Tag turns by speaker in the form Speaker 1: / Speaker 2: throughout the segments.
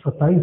Speaker 1: 27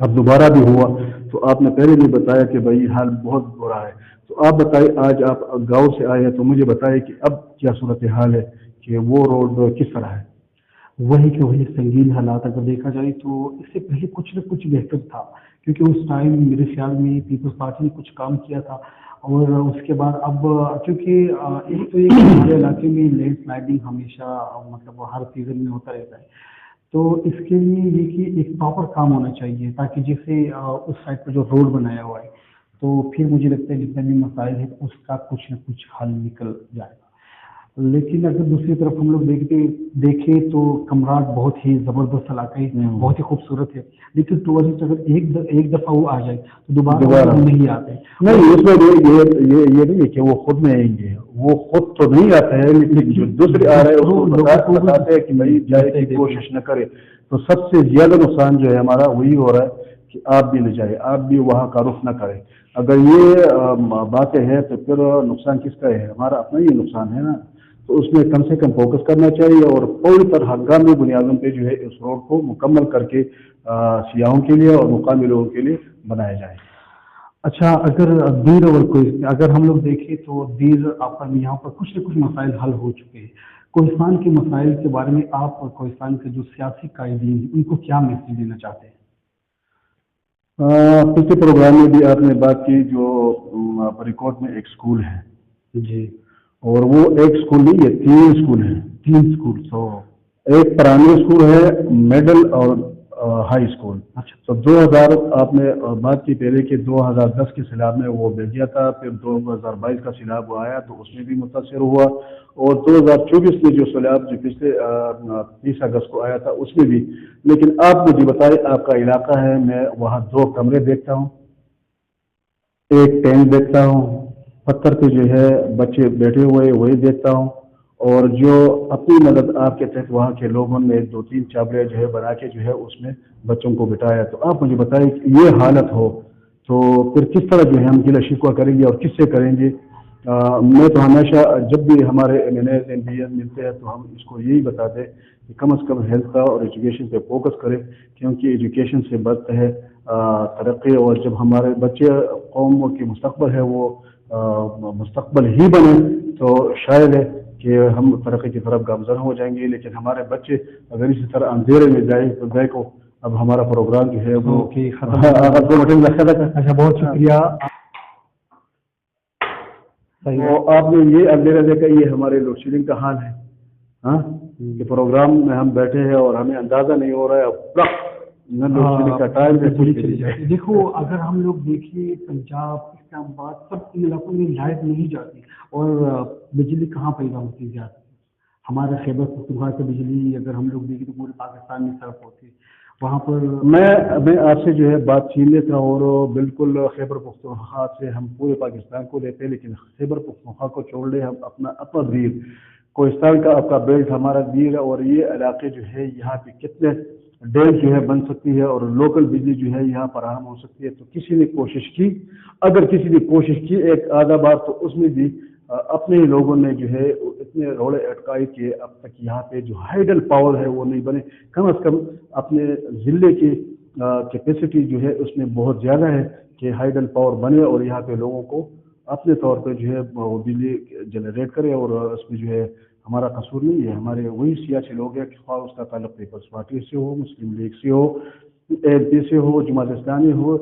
Speaker 2: اب دوبارہ بھی ہوا تو آپ نے پہلے بھی بتایا کہ بھائی حال بہت برا ہے. تو آپ بتائیں آج آپ گاؤں سے آئے ہیں تو مجھے بتائیں کہ اب کیا صورت حال ہے کہ وہ روڈ کس طرح ہے.
Speaker 1: وہی کہ وہی سنگین حالات اگر دیکھا جائے تو اس سے پہلے کچھ نہ کچھ بہتر تھا، کیونکہ اس ٹائم میرے خیال میں پیپلز پارٹی نے کچھ کام کیا تھا. اور اس کے بعد اب چونکہ ایک تو یہ کہ ہمارے علاقے میں لینڈ سلائڈنگ ہمیشہ مطلب ہر سیزن میں ہوتا رہتا ہے، تو اس کے لیے یہ کہ ایک پراپر کام ہونا چاہیے تاکہ جیسے اس سائڈ پر جو روڈ بنایا ہوا ہے تو پھر مجھے لگتا ہے جتنے بھی مسائل ہیں اس کا کچھ نہ کچھ حل نکل جائے گا. لیکن اگر دوسری طرف ہم لوگ دیکھیں تو کمرات بہت ہی زبردست علاقہ ہے، بہت ہی خوبصورت ہے، لیکن ٹورسٹ اگر ایک دفعہ وہ آ جائے تو دوبارہ نہیں آتے.
Speaker 2: نہیں اس میں یہ نہیں ہے کہ وہ خود میں آئیں گے، وہ خود تو نہیں آتے ہیں، لیکن جو دوسرے آ رہے ہیں بتاتے ہیں کہ بھائی جائے کی کوشش نہ کرے. تو سب سے زیادہ نقصان جو ہے ہمارا وہی ہو رہا ہے کہ آپ بھی نہ جائیں، آپ بھی وہاں کا رخ نہ کریں. اگر یہ باتیں ہیں تو پھر نقصان کس کا ہے؟ ہمارا اپنا ہی نقصان ہے نا. تو اس میں کم سے کم فوکس کرنا چاہیے اور پوری طرح ہنگامی بنیادوں پہ جو ہے اس روڈ کو مکمل کر کے سیاحوں کے لیے اور مقامی لوگوں کے لیے بنایا جائے.
Speaker 1: اچھا اگر دیر اور کوئی اگر ہم لوگ دیکھیں تو دیر پر یہاں پر کچھ نہ کچھ مسائل حل ہو چکے ہیں. کوہستان کے مسائل کے بارے میں آپ اور کوہستان کے جو سیاسی قائدین ہیں ان کو کیا میسج دینا چاہتے ہیں؟
Speaker 2: پچھلے پروگرام میں بھی آپ نے بات کی جو ریکارڈ میں ایک اسکول ہے
Speaker 1: جی،
Speaker 2: اور وہ ایک اسکول نہیں ہے، 3 اسکول ہیں.
Speaker 1: 3 اسکول
Speaker 2: ایک پرائمری اسکول ہے، مڈل اور ہائی اسکول.
Speaker 1: اچھا
Speaker 2: تو 2000 آپ نے بات کی پہلے کہ 2010 کے سیلاب میں وہ بہ گیا تھا، پھر 2022 کا سیلاب آیا تو اس میں بھی متاثر ہوا، اور 2024 میں جو سیلاب جو پچھلے 30 اگست کو آیا تھا اس میں بھی. لیکن آپ مجھے بتائیں آپ کا علاقہ ہے، میں وہاں 2 کمرے دیکھتا ہوں، ایک ٹینک دیکھتا ہوں، پتھر پہ جو ہے بچے بیٹھے ہوئے وہی دیکھتا ہوں، اور جو اپنی مدد آپ کے تحت وہاں کے لوگوں نے 2-3 چابلیاں جو ہے بنا کے جو ہے اس میں بچوں کو بٹھایا. تو آپ مجھے بتائیں کہ یہ حالت ہو تو پھر کس طرح جو ہے ہم گلہ شکوہ کریں گے اور کس سے کریں گے؟ میں تو ہمیشہ جب بھی ہمارے MNAs ملتے ہیں تو ہم اس کو یہی بتاتے ہیں کہ کم از کم ہیلتھ کا اور ایجوکیشن پہ فوکس کریں، کیونکہ ایجوکیشن سے بڑھتا ہے ترقی. اور جب ہمارے بچے قوم کی مستقبل ہے وہ مستقبل ہی بنے تو شاید ہے کہ ہم ترقی کی طرف گامزن ہو جائیں گے. لیکن ہمارے بچے اگر اسی طرح اندھیرے میں جائیں تو دیکھو اب ہمارا پروگرام جو ہے وہ
Speaker 1: اچھا بہت شکریہ.
Speaker 2: تو آپ نے یہ اندھیرا دیکھا، یہ ہمارے لوڈ شیڈنگ کا حال ہے. ہاں یہ پروگرام میں ہم بیٹھے ہیں اور ہمیں اندازہ نہیں ہو رہا ہے کا ٹائم.
Speaker 1: دیکھو اگر ہم لوگ دیکھیں پنجاب، اسلام آباد سب ان علاقوں میں لائٹ نہیں جاتی اور بجلی کہاں پیدا ہوتی ہے زیادہ. ہمارے خیبر پختونخوا سے بجلی اگر ہم لوگ دیکھیں تو پورے پاکستان میں صرف ہوتی ہے. وہاں پر
Speaker 2: میں آپ سے جو ہے بات چھین لیتا ہوں، اور بالکل خیبر پختونخوا سے ہم پورے پاکستان کو لیتے ہیں، لیکن خیبر پختونخوا کو چھوڑ لیں ہم اپنا دیر کوہستان کا آپ کا بیلٹ ہمارا دیر ہے. اور یہ علاقے جو ہے یہاں پہ کتنے ڈیم جو ہے بن سکتی ہے اور لوکل بجلی جو ہے یہاں فراہم ہو سکتی ہے. تو کسی نے کوشش کی، اگر کسی نے کوشش کی ایک آدھا بار، تو اس میں بھی اپنے ہی لوگوں نے جو ہے اتنے روڑے اٹکائے کہ اب تک یہاں پہ جو ہائیڈل پاور ہے وہ نہیں بنے. کم از کم اپنے ضلع کی کیپیسٹی جو ہے اس میں بہت زیادہ ہے کہ ہائیڈل پاور بنے اور یہاں پہ لوگوں کو اپنے طور پہ جو ہے وہ بجلی جنریٹ کرے. اور اس میں جو ہے ہمارا قصور نہیں ہے، ہمارے وہی سیاسی لوگ ہیں، خواہ اس کا تعلق پیپلز پارٹی سے ہو، مسلم لیگ سے ہو، ANP سے ہو، جماعت اسلامی ہو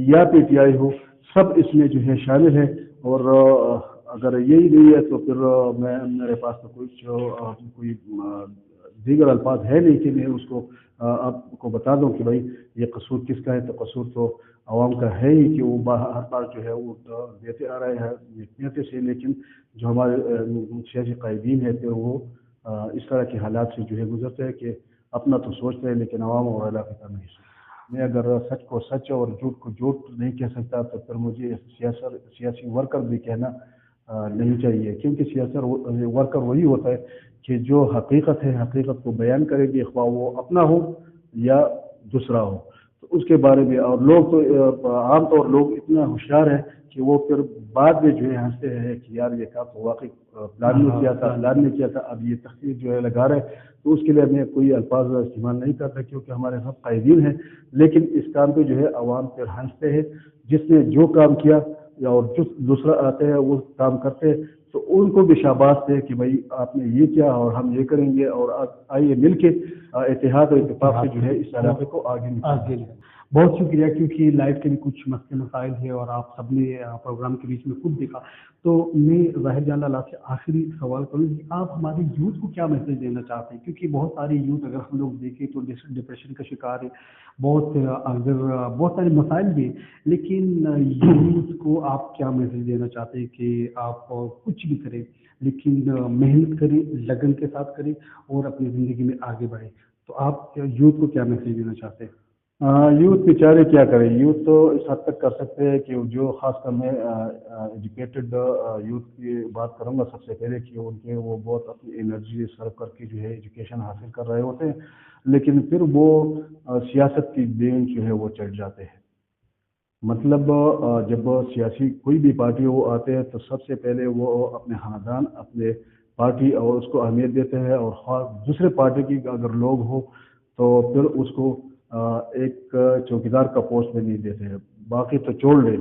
Speaker 2: یا PTI ہو، سب اس میں جو ہے شامل ہے. اور اگر یہی نہیں ہے تو پھر میرے پاس تو کوئی دیگر الفاظ ہے نہیں کہ میں اس کو آپ کو بتا دوں کہ بھائی یہ قصور کس کا ہے. تو قصور تو عوام کا ہے ہی کہ وہ ہر بار جو ہے وہ دیتے آ رہے ہیں سے. لیکن جو ہمارے سیاسی قائدین ہیں پھر وہ اس طرح کے حالات سے جو ہے گزرتے ہیں کہ اپنا تو سوچتے ہیں لیکن عوام اور علاقے کا نہیں سوچتے. میں اگر سچ کو سچ اور جھوٹ کو جھوٹ نہیں کہہ سکتا تو پھر مجھے سیاسی ورکر بھی کہنا نہیں چاہیے، کیونکہ سیاسی ورکر وہی ہوتا ہے کہ جو حقیقت ہے حقیقت کو بیان کرے گی، خواہ وہ اپنا ہو یا دوسرا ہو. تو اس کے بارے میں، اور لوگ تو عام طور لوگ اتنا ہوشیار ہے کہ وہ پھر بعد میں جو ہے ہنستے ہیں کہ یار یہ کام تو واقعی پلان میں کیا تھا، پلان میں کیا تھا، اب یہ تخطیط جو ہے لگا رہے ہیں. تو اس کے لیے میں کوئی الفاظ استعمال نہیں کرتا کیونکہ ہمارے سب قائدین ہیں. لیکن اس کام پہ جو ہے عوام پھر ہنستے ہیں، جس نے جو کام کیا یا اور جو دوسرا آتے ہیں وہ کام کرتے ہیں تو ان کو بھی شاباش دے کہ بھائی آپ نے یہ کیا اور ہم یہ کریں گے، اور آئیے مل کے اتحاد اور اتفاق سے جو ہے اس علاقے کو آگے نکالیں.
Speaker 1: بہت شکریہ، کیونکہ لائف کے بھی کچھ مسئلے مسائل ہیں اور آپ سب نے پروگرام کے بیچ میں خود دیکھا. تو میں ظاہر جان اللہ سے آخری سوال کروں کہ آپ ہمارے یوتھ کو کیا میسج دینا چاہتے ہیں، کیونکہ بہت سارے یوتھ اگر ہم لوگ دیکھیں تو ڈپریشن کا شکار ہے، بہت سارے مسائل بھی ہیں، لیکن یوتھ کو آپ کیا میسج دینا چاہتے ہیں کہ آپ کچھ بھی کریں لیکن محنت کریں، لگن کے ساتھ کریں اور اپنی زندگی میں آگے بڑھیں. تو آپ یوتھ کو کیا میسج دینا چاہتے ہیں؟
Speaker 2: یوتھ بیچارے کیا کریں، یوتھ تو اس حد تک کر سکتے ہیں کہ جو خاص کر میں ایجوکیٹڈ یوتھ کی بات کروں گا سب سے پہلے کہ ان کے وہ بہت اپنی انرجی صرف کر کے جو ہے ایجوکیشن حاصل کر رہے ہوتے ہیں، لیکن پھر وہ سیاست کی دین جو ہے وہ چڑھ جاتے ہیں. مطلب جب سیاسی کوئی بھی پارٹی وہ آتے ہیں تو سب سے پہلے وہ اپنے خاندان، اپنے پارٹی اور اس کو اہمیت دیتے ہیں، اور دوسرے پارٹی کی اگر لوگ ہو تو پھر اس کو ایک چوکیدار کا پوسٹ میں نہیں دیتے ہیں، باقی تو چھوڑ لے.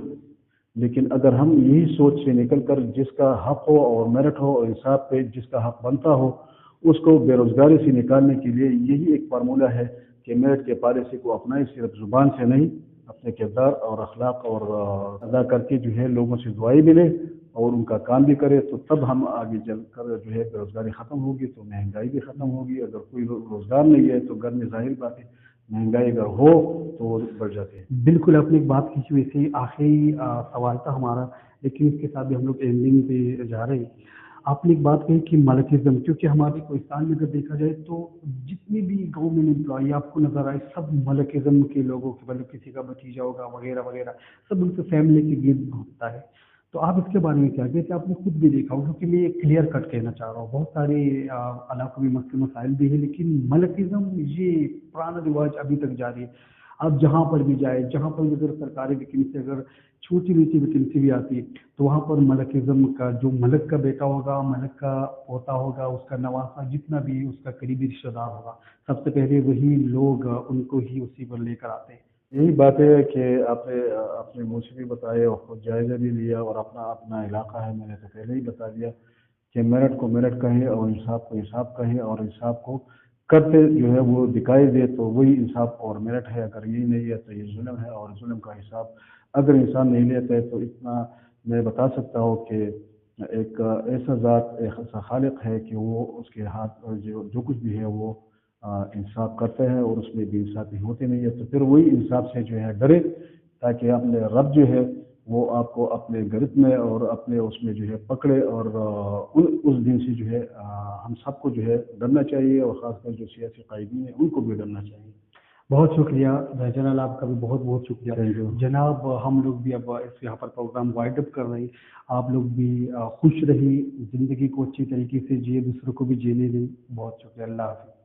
Speaker 2: لیکن اگر ہم یہی سوچ سے نکل کر جس کا حق ہو اور میرٹ ہو اور انصاف پہ جس کا حق بنتا ہو اس کو بے روزگاری سے نکالنے کے لیے یہی ایک فارمولہ ہے کہ میرٹ کے پالیسی کو اپنائیں، صرف زبان سے نہیں، اپنے کردار اور اخلاق اور ادا کر کے جو ہے لوگوں سے دعائیں بھی لے اور ان کا کام بھی کرے. تو تب ہم آگے چل کر جو ہے بے روزگاری ختم ہوگی تو مہنگائی بھی ختم ہوگی. اگر کوئی روزگار نہیں ہے تو گھر میں ظاہر بات ہے مہنگائی اگر ہو تو وہ بڑھ جاتی ہے.
Speaker 1: بالکل، آپ نے ایک بات کھینچی، ویسے آخری سوال تھا ہمارا، لیکن اس کے ساتھ بھی ہم لوگ اینڈنگ پہ جا رہے ہیں. آپ نے ایک بات کہی کہ ملکزم، کیونکہ ہمارے کوہستان میں اگر دیکھا جائے تو جتنے بھی گورنمنٹ امپلائی آپ کو نظر آئے سب ملکزم کے لوگوں کے، مطلب کسی کا بھتیجا ہوگا وغیرہ وغیرہ، سب ان کے فیملی کے گرد گھومتا ہے. تو آپ اس کے بارے میں کیا کہتے ہیں؟ آپ نے خود بھی دیکھا ہوگا، کیونکہ میں یہ کلیئر کٹ کہنا چاہ رہا ہوں، بہت سارے علاقوں میں مسئلے مسائل بھی ہیں لیکن ملکزم یہ پرانا رواج ابھی تک جاری ہے. آپ جہاں پر بھی جائیں، جہاں پر بھی اگر سرکاری ویکینسی، اگر چھوٹی موٹی ویکینسی بھی آتی ہے تو وہاں پر ملکزم کا جو ملک کا بیٹا ہوگا، ملک کا پوتا ہوگا، اس کا نواسا جتنا بھی اس کا قریبی رشتہ دار ہوگا، سب سے پہلے وہی لوگ ان کو ہی اسی پر لے کر آتے ہیں.
Speaker 2: یہی بات ہے کہ آپ نے اپنے منہ سے بھی بتائے اور خود جائزہ بھی لیا، اور اپنا علاقہ ہے میں نے تو پہلے ہی بتا دیا کہ میرٹ کو میرٹ کہیں اور انصاف کو انصاف کہیں، اور انصاف کو کرتے جو ہے وہ دکھائی دے تو وہی انصاف اور میرٹ ہے. اگر یہی نہیں ہے تو یہ ظلم ہے، اور ظلم کا حساب اگر انسان نہیں لیتا ہے تو اتنا میں بتا سکتا ہوں کہ ایک ایسا ذات، ایک ایسا خالق ہے کہ وہ اس کے ہاتھ جو کچھ بھی ہے وہ انصاف کرتے ہیں، اور اس میں بھی انصافی ہوتی نہیں ہے. تو پھر وہی انصاف سے جو ہے ڈرے، تاکہ اپنے رب جو ہے وہ آپ کو اپنے گرفت میں اور اپنے اس میں جو ہے پکڑے. اور اس دن سے جو ہے ہم سب کو جو ہے ڈرنا چاہیے، اور خاص کر جو سیاسی قائدین ہیں ان کو بھی ڈرنا چاہیے.
Speaker 1: بہت شکریہ جناب، آپ کا بھی بہت بہت شکریہ جناب. ہم لوگ بھی اب یہاں پر پروگرام وائنڈ اپ کر رہے ہیں. آپ لوگ بھی خوش رہیے، زندگی کو اچھی طریقے سے جیے، دوسروں کو بھی جینے دیں. بہت شکریہ، اللہ حافظ.